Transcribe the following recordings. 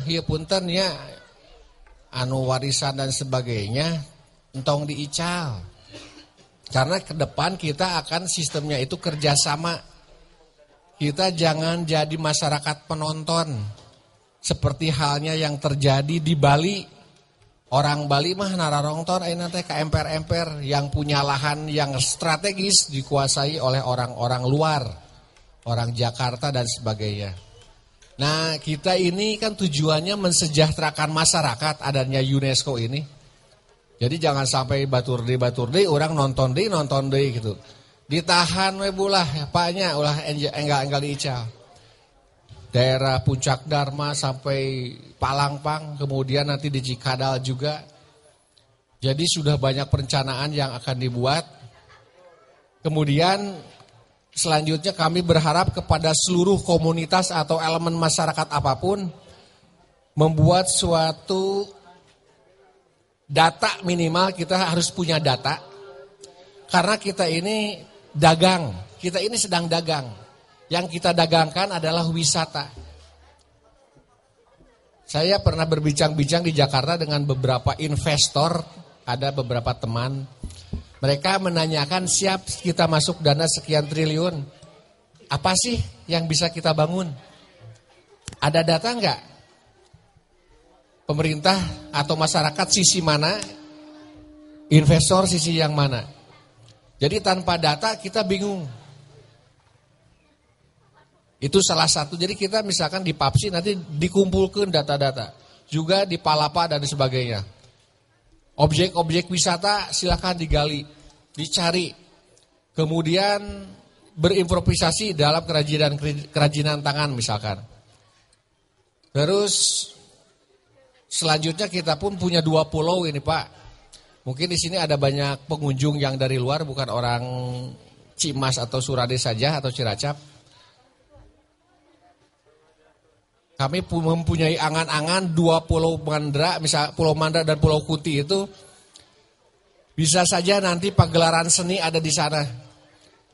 ya punten ya, anu warisan dan sebagainya, entong diical. Karena ke depan kita akan sistemnya itu kerjasama. Kita jangan jadi masyarakat penonton. Seperti halnya yang terjadi di Bali. Orang Bali mah nararongtor ayeuna teh ka emper-emper yang punya lahan yang strategis dikuasai oleh orang-orang luar. Orang Jakarta dan sebagainya. Nah, kita ini kan tujuannya mensejahterakan masyarakat adanya UNESCO ini. Jadi jangan sampai batur deui orang nonton deui gitu. Ditahan we bulah paknya ulah enggal diical. Daerah Puncak Dharma sampai Palangpang, kemudian nanti di Cikadal juga. Jadi sudah banyak perencanaan yang akan dibuat. Kemudian selanjutnya kami berharap kepada seluruh komunitas atau elemen masyarakat apapun membuat suatu data, minimal kita harus punya data. Karena kita ini dagang, kita ini sedang dagang. Yang kita dagangkan adalah wisata. Saya pernah berbincang-bincang di Jakarta dengan beberapa investor, ada beberapa teman. Mereka menanyakan, siap kita masuk dana sekian triliun, apa sih yang bisa kita bangun? Ada data enggak? Pemerintah atau masyarakat sisi mana, investor sisi yang mana. Jadi tanpa data kita bingung. Itu salah satu. Jadi kita misalkan di PAPSI nanti dikumpulkan data-data. Juga di Palapa dan sebagainya. Objek-objek wisata silakan digali, dicari. Kemudian berimprovisasi dalam kerajinan tangan misalkan. Terus selanjutnya kita pun punya 2 pulau ini Pak. Mungkin di sini ada banyak pengunjung yang dari luar, bukan orang Cimas atau Surade saja atau Cilacap. Kami mempunyai angan-angan 2 pulau Mandra, misal Pulau Mandra dan Pulau Kuti itu bisa saja nanti pagelaran seni ada di sana.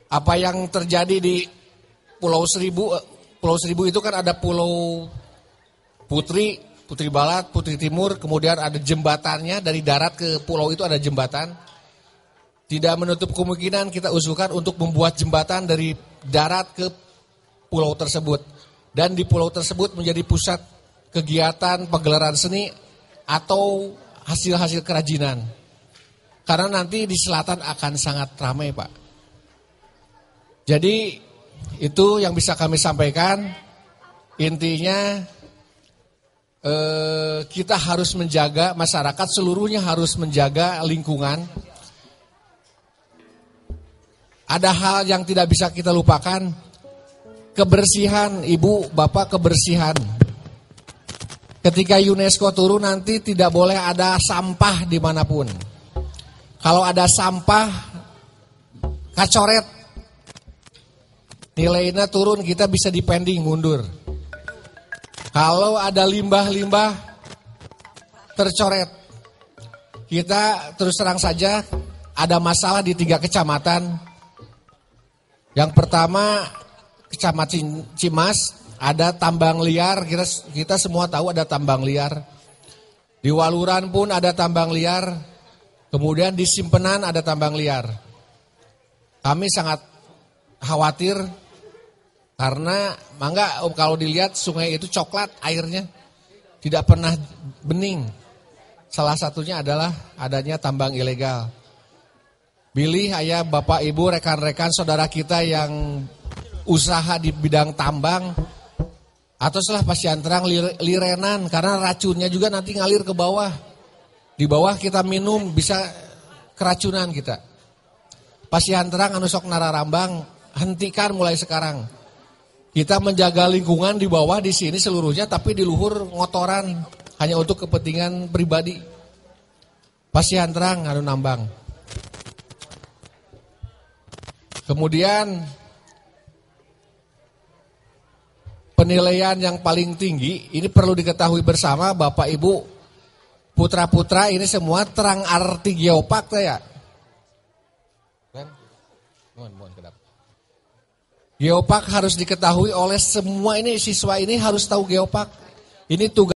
Apa yang terjadi di Pulau Seribu itu kan ada Pulau Putri Barat, Putri Timur, kemudian ada jembatannya dari darat ke pulau itu ada jembatan. Tidak menutup kemungkinan kita usulkan untuk membuat jembatan dari darat ke pulau tersebut. Dan di pulau tersebut menjadi pusat kegiatan pagelaran seni atau hasil-hasil kerajinan. Karena nanti di selatan akan sangat ramai Pak. Jadi itu yang bisa kami sampaikan. Intinya kita harus menjaga, masyarakat seluruhnya harus menjaga lingkungan. Ada hal yang tidak bisa kita lupakan. Kebersihan, Ibu, Bapak, kebersihan. Ketika UNESCO turun nanti tidak boleh ada sampah dimanapun. Kalau ada sampah, kacoret. Nilainya turun, kita bisa dipending mundur. Kalau ada limbah-limbah, tercoret. Kita terus terang saja, ada masalah di 3 kecamatan. Yang pertama, Kecamatan Cimas, ada tambang liar, kita semua tahu ada tambang liar. Di Waluran pun ada tambang liar, kemudian di Simpenan ada tambang liar. Kami sangat khawatir karena kalau dilihat sungai itu coklat airnya, tidak pernah bening. Salah satunya adalah adanya tambang ilegal. Pilih ayah, bapak, ibu, rekan-rekan, saudara kita yang usaha di bidang tambang atau setelah pasianterang lirenan karena racunnya juga nanti ngalir ke bawah. Di bawah kita minum bisa keracunan kita. Pasianterang anu sok nararambang hentikan mulai sekarang. Kita menjaga lingkungan di bawah di sini seluruhnya tapi di luhur ngotoran hanya untuk kepentingan pribadi. Pasianterang anu nambang. Kemudian penilaian yang paling tinggi, ini perlu diketahui bersama Bapak Ibu, putra-putra ini semua terang arti geopark ya. Geopark harus diketahui oleh semua ini, siswa ini harus tahu geopark. Ini tugas